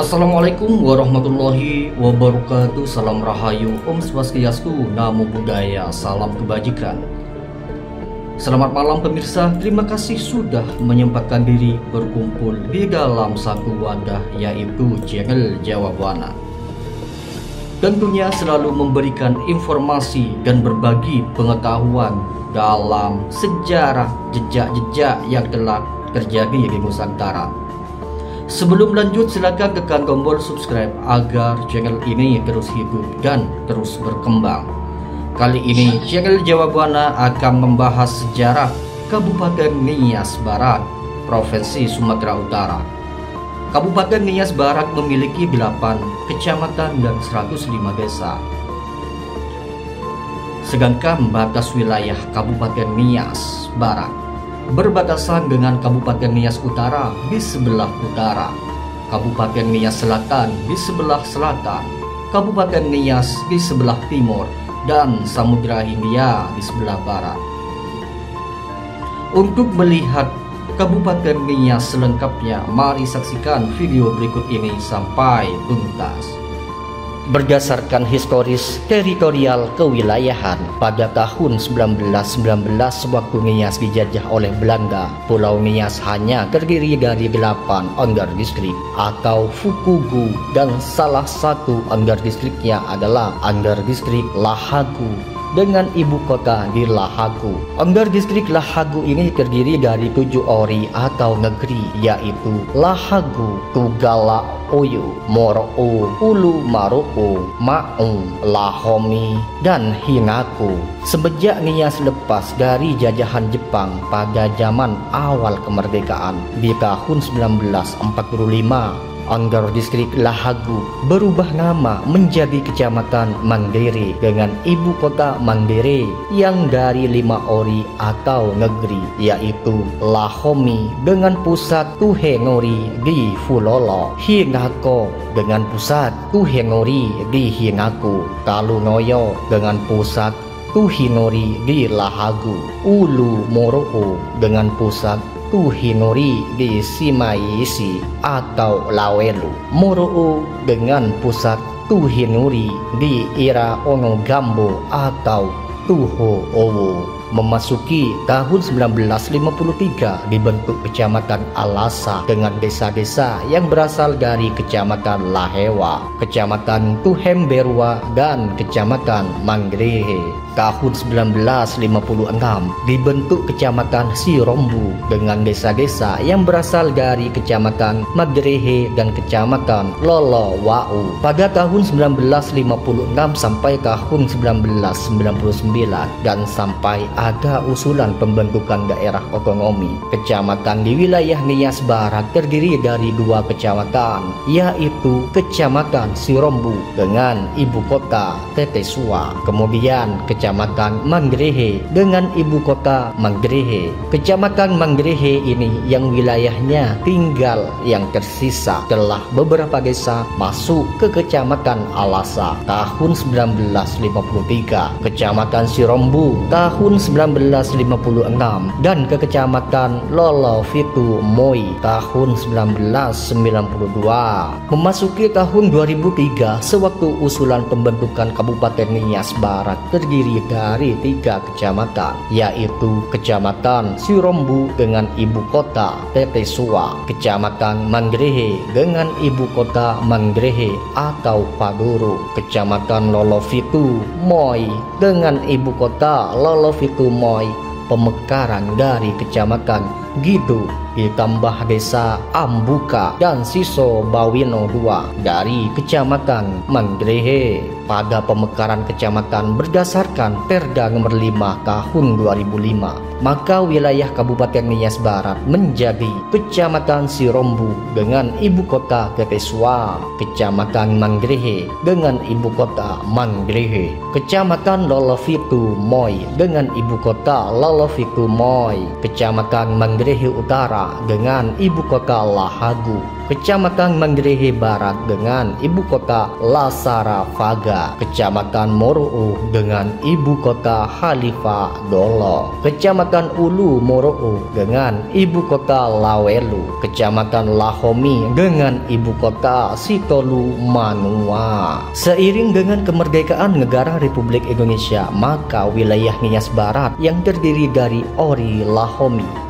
Assalamualaikum warahmatullahi wabarakatuh. Salam rahayu, Om Swastiastu, Namo Buddhaya, salam kebajikan. Selamat malam pemirsa, terima kasih sudah menyempatkan diri berkumpul di dalam satu wadah, yaitu channel Jawabuana. Tentunya selalu memberikan informasi dan berbagi pengetahuan dalam sejarah jejak-jejak yang telah terjadi di Nusantara. Sebelum lanjut, silakan tekan tombol subscribe agar channel ini terus hidup dan terus berkembang. Kali ini channel Jawabuana akan membahas sejarah Kabupaten Nias Barat, Provinsi Sumatera Utara. Kabupaten Nias Barat memiliki 8 kecamatan dan 105 desa. Sedangkan batas wilayah Kabupaten Nias Barat berbatasan dengan Kabupaten Nias Utara di sebelah utara, Kabupaten Nias Selatan di sebelah selatan, Kabupaten Nias di sebelah timur, dan Samudra Hindia di sebelah barat. Untuk melihat Kabupaten Nias selengkapnya, mari saksikan video berikut ini sampai tuntas. Berdasarkan historis teritorial kewilayahan, pada tahun 1919 sewaktu Nias dijajah oleh Belanda, Pulau Nias hanya terdiri dari 8 Underdistrik atau Fukugu, dan salah satu Underdistriknya adalah Underdistrik Lahagu dengan ibu kota di Lahagu. Underdistrik Lahagu ini terdiri dari 7 ori atau negeri, yaitu Lahagu, Tugala Oyo, Moro'o, Ulu Maro'o, Ma'u, Lahomi, dan Hinaku. Sejak Nias lepas dari jajahan Jepang pada zaman awal kemerdekaan di tahun 1945, Underdistrik Lahagu berubah nama menjadi Kecamatan Mandere dengan ibu kota Mandere yang dari 5 ori atau negeri, yaitu Lahomi dengan pusat Tuhengori di Fulolo, Hinako dengan pusat Tuhengori di Hinaku, Talunoyo dengan pusat Tuhinori di Lahagu, Ulu Moro'o dengan pusat Tuhinori di Simaisi atau Lawelu, Moro'o dengan pusat Tuhinori di Ira Ono Gambo atau Tuho Owo. Memasuki tahun 1953 dibentuk Kecamatan Alasa dengan desa-desa yang berasal dari Kecamatan Lahewa, Kecamatan Tuhemberwa, dan Kecamatan Mangrehe. Tahun 1956 dibentuk Kecamatan Sirombu dengan desa-desa yang berasal dari Kecamatan Magrehe dan Kecamatan Lolowau. Pada tahun 1956 sampai tahun 1999 dan sampai ada usulan pembentukan daerah otonomi. Kecamatan di wilayah Nias Barat terdiri dari 2 kecamatan, yaitu Kecamatan Sirombu dengan ibu kota Tetesua, kemudian Kecamatan Mangrehe dengan ibu kota Mangrehe. Kecamatan Mangrehe ini yang wilayahnya tinggal yang tersisa setelah beberapa desa masuk ke Kecamatan Alasa tahun 1953, Kecamatan Sirombu tahun 1956, dan ke Kecamatan Lolovitu Moi tahun 1992. Memasuki tahun 2003 sewaktu usulan pembentukan Kabupaten Nias Barat terdiri dari 3 kecamatan, yaitu Kecamatan Sirombu dengan ibu kota Tetesua, Kecamatan Mangrehe dengan ibu kota Mangrehe atau Paduru, Kecamatan Lolovitu Moi dengan ibu kota Lolovitu Moi, pemekaran dari Kecamatan Gitu, ditambah desa Ambuka dan Siso Bawino II dari Kecamatan Mangrehe. Pada pemekaran kecamatan berdasarkan Perda nomor 5 tahun 2005, maka wilayah Kabupaten Nias Barat menjadi Kecamatan Sirombu dengan ibu kota Tetesua, Kecamatan Mangrehe dengan ibu kota Mangrehe, Kecamatan Lolovitu Moi dengan ibu kota Lolovitu Moi, Kecamatan Mangrehe Utara dengan ibu kota Lahagu, Kecamatan Manggarai Barat dengan ibu kota Lasaravaga, Kecamatan Moro'o dengan ibu kota Halifa Dolo, Kecamatan Ulu Moro'o dengan ibu kota Lawelu, Kecamatan Lahomi dengan ibu kota Sitolu Manua. Seiring dengan kemerdekaan negara Republik Indonesia, maka wilayah Nias Barat yang terdiri dari Ori Lahomi,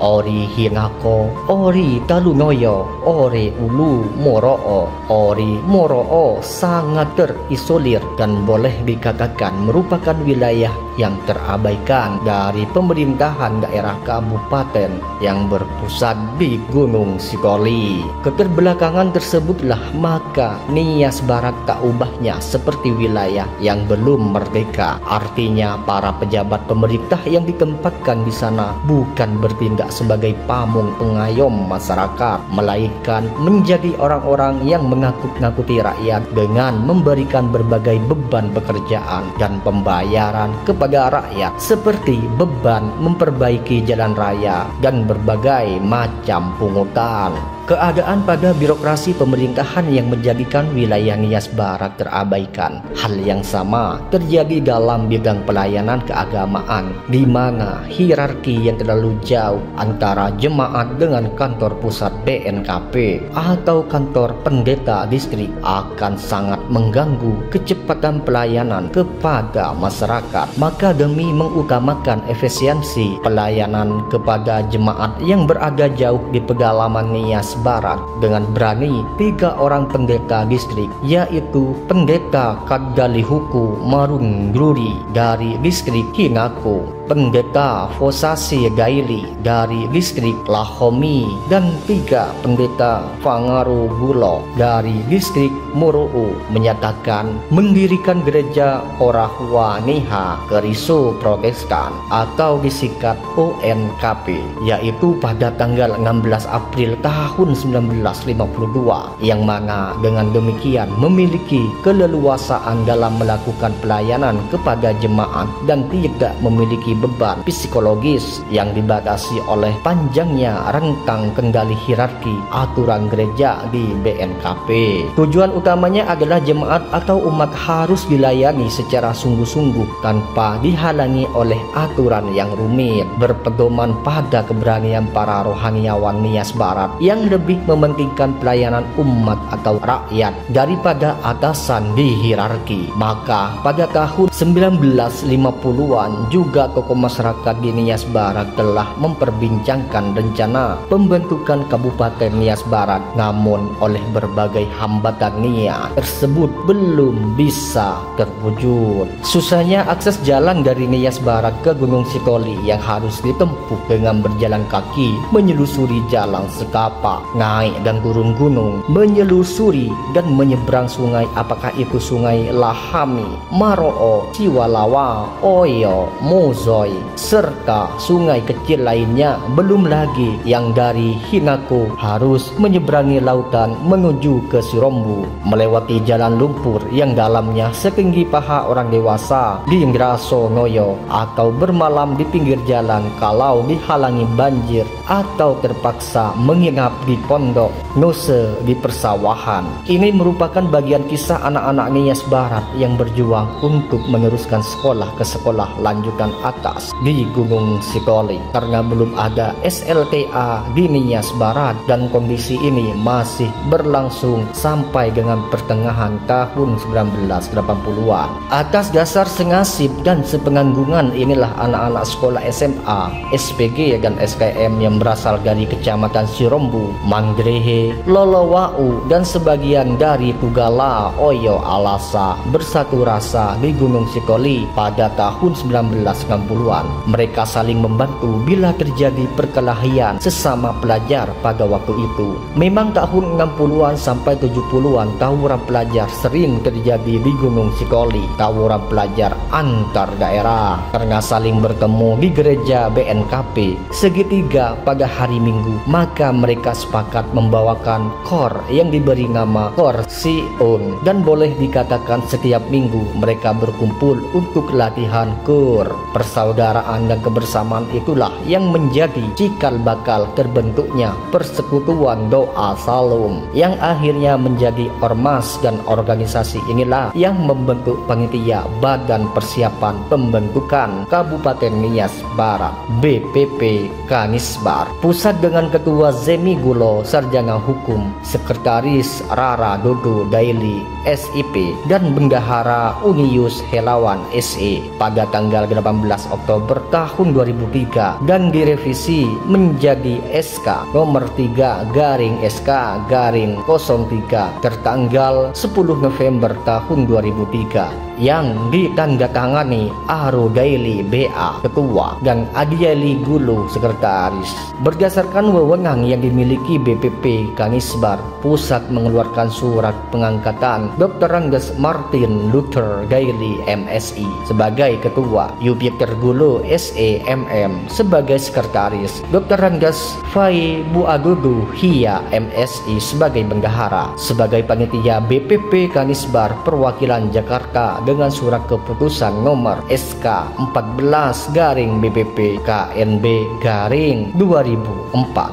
Ori Hinako, Ori Talunoyo, Ori Ulu Moro'o, Ori Moro'o sangat terisolir dan boleh dikatakan merupakan wilayah yang terabaikan dari pemerintahan daerah kabupaten yang berpusat di Gunung Sikoli. Keterbelakangan tersebutlah maka Nias Barat tak ubahnya seperti wilayah yang belum merdeka. Artinya para pejabat pemerintah yang ditempatkan di sana bukan bertindak sebagai pamung pengayom masyarakat, melainkan menjadi orang-orang yang mengangkut-ngangkuti rakyat dengan memberikan berbagai beban pekerjaan dan pembayaran kepada rakyat, seperti beban memperbaiki jalan raya dan berbagai macam pungutan. Keadaan pada birokrasi pemerintahan yang menjadikan wilayah Nias Barat terabaikan. Hal yang sama terjadi dalam bidang pelayanan keagamaan, di mana hierarki yang terlalu jauh antara jemaat dengan kantor pusat BNKP atau kantor pendeta distrik akan sangat mengganggu kecepatan pelayanan kepada masyarakat. Maka demi mengutamakan efisiensi pelayanan kepada jemaat yang berada jauh di pedalaman Nias Barat, dengan berani 3 orang pendeta distrik, yaitu Pendeta Kadalihuku Marungruri dari distrik Hinako, Pendeta Fosasi Gaili dari distrik Lahomi, dan 3 Pendeta Fangaru Gulo dari distrik Moro'o menyatakan mendirikan gereja Orahwa Niha Keriso Protestan atau disingkat ONKP, yaitu pada tanggal 16 April tahun 1952, yang mana dengan demikian memiliki keleluasaan dalam melakukan pelayanan kepada jemaat dan tidak memiliki beban psikologis yang dibatasi oleh panjangnya rentang kendali hierarki aturan gereja di BNKP. Tujuan utamanya adalah jemaat atau umat harus dilayani secara sungguh-sungguh tanpa dihalangi oleh aturan yang rumit, berpedoman pada keberanian para rohaniawan Nias Barat yang lebih mementingkan pelayanan umat atau rakyat daripada atasan di hierarki. Maka pada tahun 1950-an juga tokoh masyarakat di Nias Barat telah memperbincangkan rencana pembentukan Kabupaten Nias Barat, namun oleh berbagai hambatan niat tersebut belum bisa terwujud. Susahnya akses jalan dari Nias Barat ke Gunung Sikoli yang harus ditempuh dengan berjalan kaki, menyelusuri jalan setapak, naik dan turun gunung, menyelusuri dan menyeberang sungai, apakah itu sungai Lahami, Maro'o, Siwalawa, Oyo, Mozoy, serta sungai kecil lainnya. Belum lagi yang dari Hinako harus menyeberangi lautan menuju ke Sirombu, melewati jalan lumpur yang dalamnya setinggi paha orang dewasa di Ngraso Noyo, atau bermalam di pinggir jalan kalau dihalangi banjir, atau terpaksa menginap di pondok Nose di persawahan. Ini merupakan bagian kisah anak-anak Nias Barat yang berjuang untuk meneruskan sekolah ke sekolah lanjutan atas di Gunung Sikoli, karena belum ada SLTA di Nias Barat, dan kondisi ini masih berlangsung sampai dengan pertengahan tahun 1980-an. Atas dasar sengasib dan sepenganggungan inilah anak-anak sekolah SMA, SPG dan SKM yang berasal dari Kecamatan Sirombu, Manggarai, Lolowau, dan sebagian dari Tugala, Oyo, Alasa bersatu rasa di Gunung Sikoli pada tahun 1960-an. Mereka saling membantu bila terjadi perkelahian sesama pelajar pada waktu itu. Memang tahun 60-an sampai 70-an tawuran pelajar sering terjadi di Gunung Sikoli, tawuran pelajar antar daerah karena saling bertemu di gereja BNKP segitiga pada hari Minggu. Maka mereka sepakat membawakan kor yang diberi nama Kor Sion, dan boleh dikatakan setiap minggu mereka berkumpul untuk latihan kur. persaudaraan dan kebersamaan itulah yang menjadi cikal bakal terbentuknya Persekutuan Doa Salum, yang akhirnya menjadi ormas, dan organisasi inilah yang membentuk panitia Badan Persiapan Pembentukan Kabupaten Nias Barat BPP Kanisbar, pusat dengan Ketua Zemi Gulo Sarjana Hukum, Sekretaris Rara Dodo Daily SIP, dan Bendahara Unius Helawan SE pada tanggal 18 Oktober tahun 2003 dan direvisi menjadi SK nomor 3/SK/03 tertanggal 10 November tahun 2003 yang ditandatangani Aro Daily BA Ketua dan Adieli Gulu Sekretaris. Berdasarkan wewenang yang dimiliki BPP Kanisbar, pusat mengeluarkan surat pengangkatan Dr. Ranggas Martin Luther Daily MSI sebagai Ketua, Yupiter Gulu SEMM sebagai Sekretaris, Dr. Ranggas Fai Buadudu Hia MSI sebagai Bendahara. Sebagai panitia BPP Kanisbar perwakilan Jakarta dengan surat keputusan nomor SK 14/BPP KNB 2004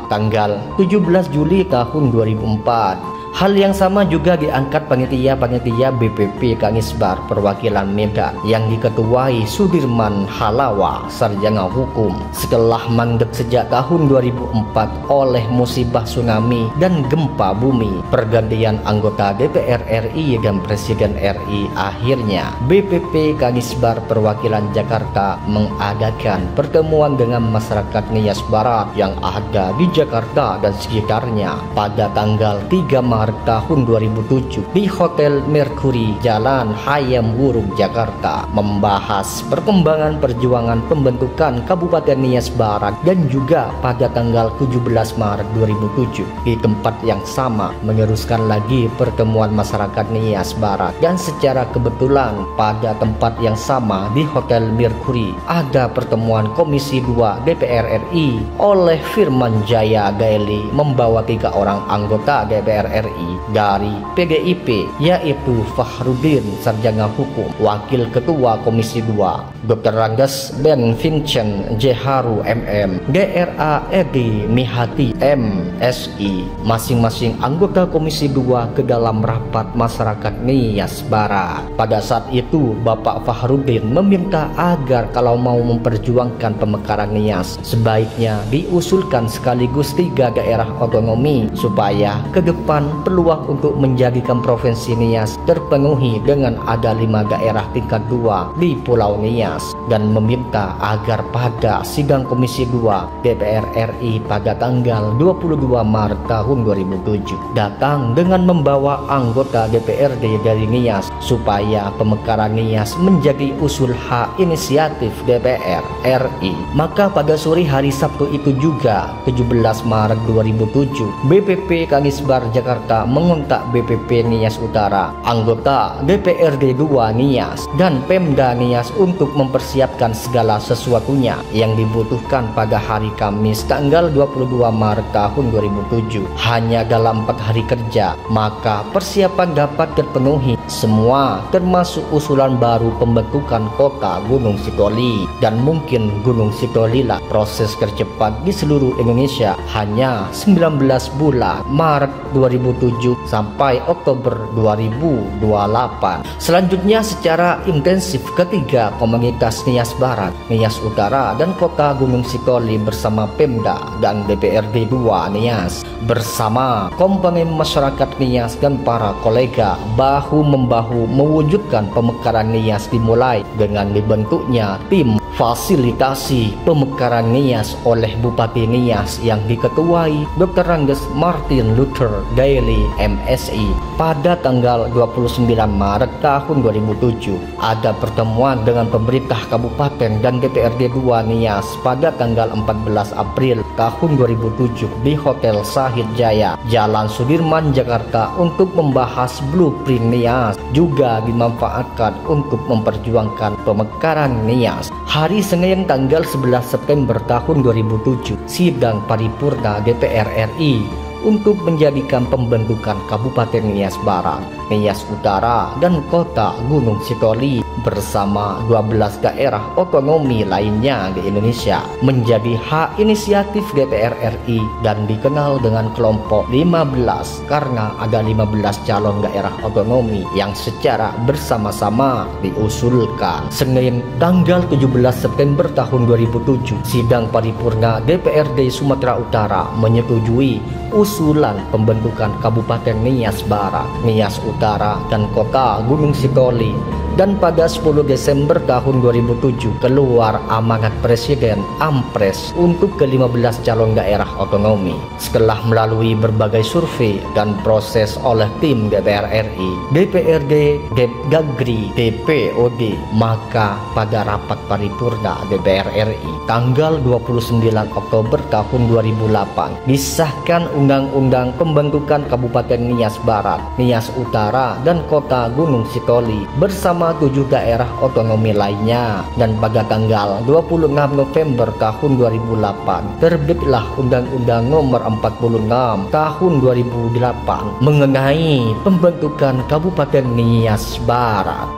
tanggal 17 Juli tahun 2004. Hal yang sama juga diangkat panitia BPP Kanisbar perwakilan Medan yang diketuai Sudirman Halawa Sarjana Hukum. Setelah mandek sejak tahun 2004 oleh musibah tsunami dan gempa bumi, pergantian anggota DPR RI dan Presiden RI, akhirnya BPP Kanisbar perwakilan Jakarta mengadakan pertemuan dengan masyarakat Nias Barat yang ada di Jakarta dan sekitarnya pada tanggal 3 Maret tahun 2007 di Hotel Mercury Jalan Hayam Wuruk Jakarta, membahas perkembangan perjuangan pembentukan Kabupaten Nias Barat, dan juga pada tanggal 17 Maret 2007 di tempat yang sama meneruskan lagi pertemuan masyarakat Nias Barat, dan secara kebetulan pada tempat yang sama di Hotel Mercury ada pertemuan Komisi 2 DPR RI oleh Firman Jaya Gaeli membawa 3 orang anggota DPR RI dari PDIP, yaitu Fahrudin Sarjana Hukum, Wakil Ketua Komisi 2 Dr. Ranggas Ben Vincent Jeharu MM, DRA Edi Mihati MSI, masing-masing anggota Komisi 2 ke dalam rapat masyarakat Nias Barat. Pada saat itu Bapak Fahrudin meminta agar kalau mau memperjuangkan pemekaran Nias, sebaiknya diusulkan sekaligus 3 daerah otonomi supaya ke depan peluang untuk menjadikan Provinsi Nias terpenuhi dengan ada 5 daerah tingkat 2 di Pulau Nias, dan meminta agar pada sidang Komisi 2 DPR RI pada tanggal 22 Maret tahun 2007 datang dengan membawa anggota DPRD dari Nias supaya pemekaran Nias menjadi usul hak inisiatif DPR RI. Maka pada sore hari Sabtu itu juga 17 Maret 2007 BPP Kanisbar Jakarta mengontak BPP Nias Utara, anggota DPRD 2 Nias, dan Pemda Nias untuk mempersiapkan segala sesuatunya yang dibutuhkan pada hari Kamis tanggal 22 Maret tahun 2007. Hanya dalam 4 hari kerja maka persiapan dapat terpenuhi semua, termasuk usulan baru pembentukan kota Gunung Sitoli, dan mungkin Gunung Sitoli lah proses tercepat di seluruh Indonesia hanya 19 bulan, Maret 2007 sampai Oktober 2028. Selanjutnya secara intensif ketiga komunitas Nias Barat, Nias Utara, dan Kota Gunung Sitoli bersama Pemda dan DPRD 2 Nias bersama komponen masyarakat Nias dan para kolega bahu-membahu mewujudkan pemekaran Nias, dimulai dengan dibentuknya tim fasilitasi pemekaran Nias oleh Bupati Nias yang diketuai Dr. Ranggas Martin Luther Daily MSI pada tanggal 29 Maret tahun 2007. Ada pertemuan dengan pemerintah kabupaten dan DPRD 2 Nias pada tanggal 14 April tahun 2007 di Hotel Sahid Jaya, Jalan Sudirman, Jakarta untuk membahas blueprint Nias, juga dimanfaatkan untuk memperjuangkan pemekaran Nias. Hari Senin tanggal 11 September tahun 2007, sidang paripurna DPR RI untuk menjadikan pembentukan Kabupaten Nias Barat, Nias Utara, dan Kota Gunung Sitoli bersama 12 daerah otonomi lainnya di Indonesia menjadi hak inisiatif DPR RI dan dikenal dengan kelompok 15 karena ada 15 calon daerah otonomi yang secara bersama-sama diusulkan. Senin tanggal 17 September tahun 2007, sidang paripurna DPRD Sumatera Utara menyetujui usulan pembentukan Kabupaten Nias Barat, Nias Utara, dan Kota Gunung Sitoli. Dan pada 10 Desember tahun 2007 keluar amanat Presiden Ampres untuk ke-15 calon daerah otonomi. Setelah melalui berbagai survei dan proses oleh tim DPR RI, DPRD, Depdagri, DPOD, maka pada rapat paripurna DPR RI tanggal 29 Oktober tahun 2008 disahkan Undang-Undang Pembentukan Kabupaten Nias Barat, Nias Utara, dan Kota Gunung Sitoli bersama 7 daerah otonomi lainnya, dan pada tanggal 26 November tahun 2008 terbitlah Undang-Undang Nomor 46 tahun 2008 mengenai pembentukan Kabupaten Nias Barat.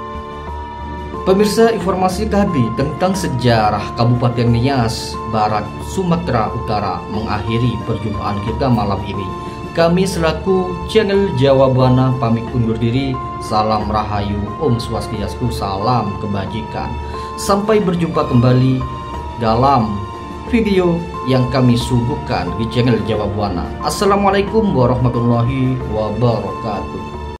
Pemirsa, informasi tadi tentang sejarah Kabupaten Nias Barat, Sumatera Utara mengakhiri perjumpaan kita malam ini. Kami selaku channel Jawa Buana pamit undur diri. Salam Rahayu, Om Swastiastu, salam kebajikan. Sampai berjumpa kembali dalam video yang kami suguhkan di channel Jawa Buana. Assalamualaikum warahmatullahi wabarakatuh.